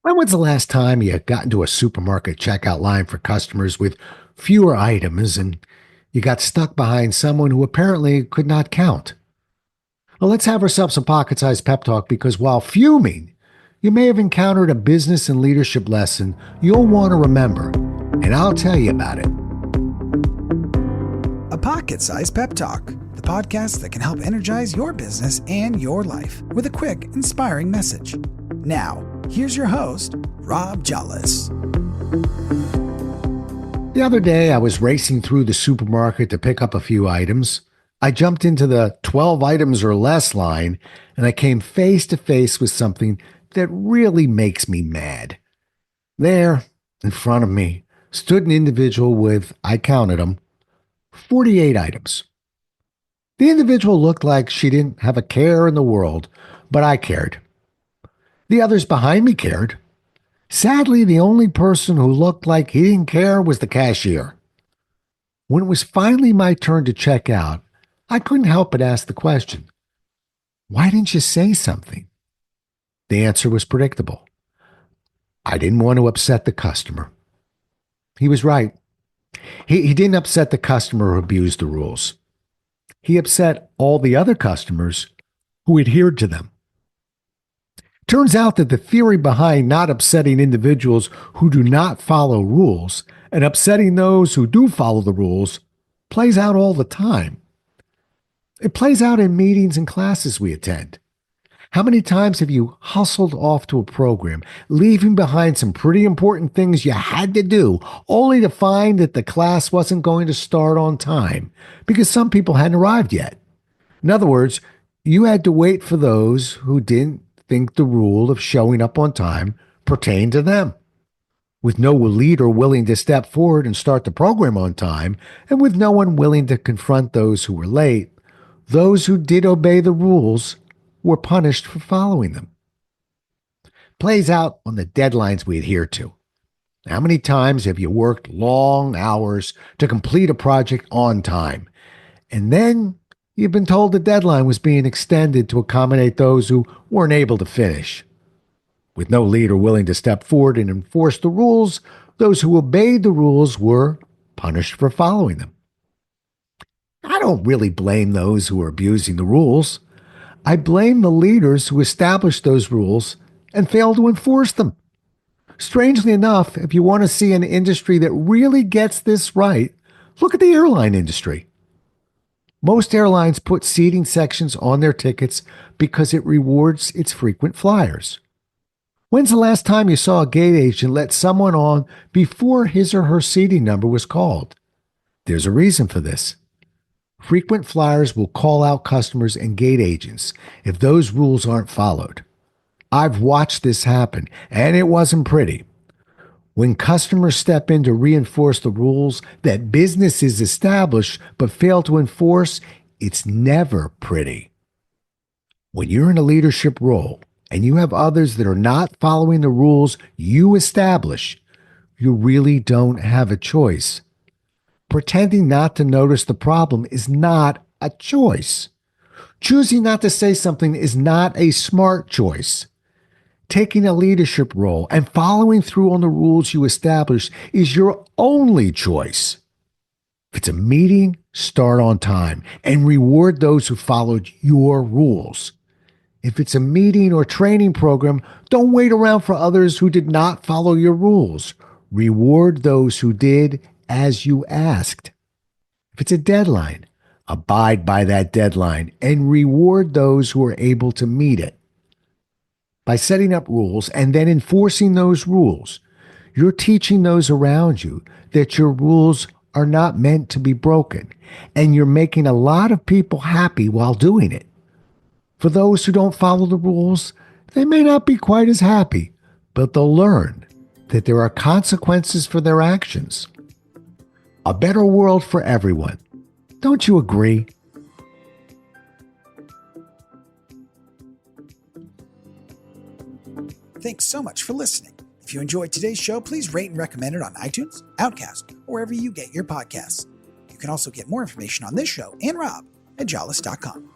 When was the last time you got into a supermarket checkout line for customers with fewer items and you got stuck behind someone who apparently could not count? Well, let's have ourselves a pocket sized pep talk because while fuming, you may have encountered a business and leadership lesson you'll want to remember, and I'll tell you about it. A pocket-sized pep talk, the podcast that can help energize your business and your life with a quick, inspiring message. Now, here's your host, Rob Jollis. The other day, I was racing through the supermarket to pick up a few items. I jumped into the 12 items or less line, and I came face to face with something that really makes me mad. There, in front of me, stood an individual with, I counted them, 48 items. The individual looked like she didn't have a care in the world, but I cared. The others behind me cared. Sadly, the only person who looked like he didn't care was the cashier. When it was finally my turn to check out, I couldn't help but ask the question, why didn't you say something? The answer was predictable. I didn't want to upset the customer. He was right. He didn't upset the customer who abused the rules. He upset all the other customers who adhered to them. Turns out that the theory behind not upsetting individuals who do not follow rules and upsetting those who do follow the rules plays out all the time. It plays out in meetings and classes we attend. How many times have you hustled off to a program, leaving behind some pretty important things you had to do, only to find that the class wasn't going to start on time because some people hadn't arrived yet? In other words, you had to wait for those who didn't think the rule of showing up on time pertained to them. With no leader willing to step forward and start the program on time, and with no one willing to confront those who were late, those who did obey the rules were punished for following them. Plays out on the deadlines we adhere to. How many times have you worked long hours to complete a project on time, and then you've been told the deadline was being extended to accommodate those who weren't able to finish? With no leader willing to step forward and enforce the rules, those who obeyed the rules were punished for following them. I don't really blame those who are abusing the rules. I blame the leaders who established those rules and failed to enforce them. Strangely enough, if you want to see an industry that really gets this right, look at the airline industry. Most airlines put seating sections on their tickets because it rewards its frequent flyers. When's the last time you saw a gate agent let someone on before his or her seating number was called? There's a reason for this. Frequent flyers will call out customers and gate agents if those rules aren't followed. I've watched this happen, and it wasn't pretty. When customers step in to reinforce the rules that businesses establish but fail to enforce, it's never pretty. When you're in a leadership role and you have others that are not following the rules you establish, you really don't have a choice. Pretending not to notice the problem is not a choice. Choosing not to say something is not a smart choice. Taking a leadership role and following through on the rules you establish is your only choice. If it's a meeting, start on time and reward those who followed your rules. If it's a meeting or training program, don't wait around for others who did not follow your rules. Reward those who did as you asked. If it's a deadline, abide by that deadline and reward those who are able to meet it. By setting up rules and then enforcing those rules, you're teaching those around you that your rules are not meant to be broken, and you're making a lot of people happy while doing it. For those who don't follow the rules, they may not be quite as happy, but they'll learn that there are consequences for their actions. A better world for everyone. Don't you agree? Thanks so much for listening. If you enjoyed today's show, please rate and recommend it on iTunes, Outcast, or wherever you get your podcasts. You can also get more information on this show and Rob at jollis.com.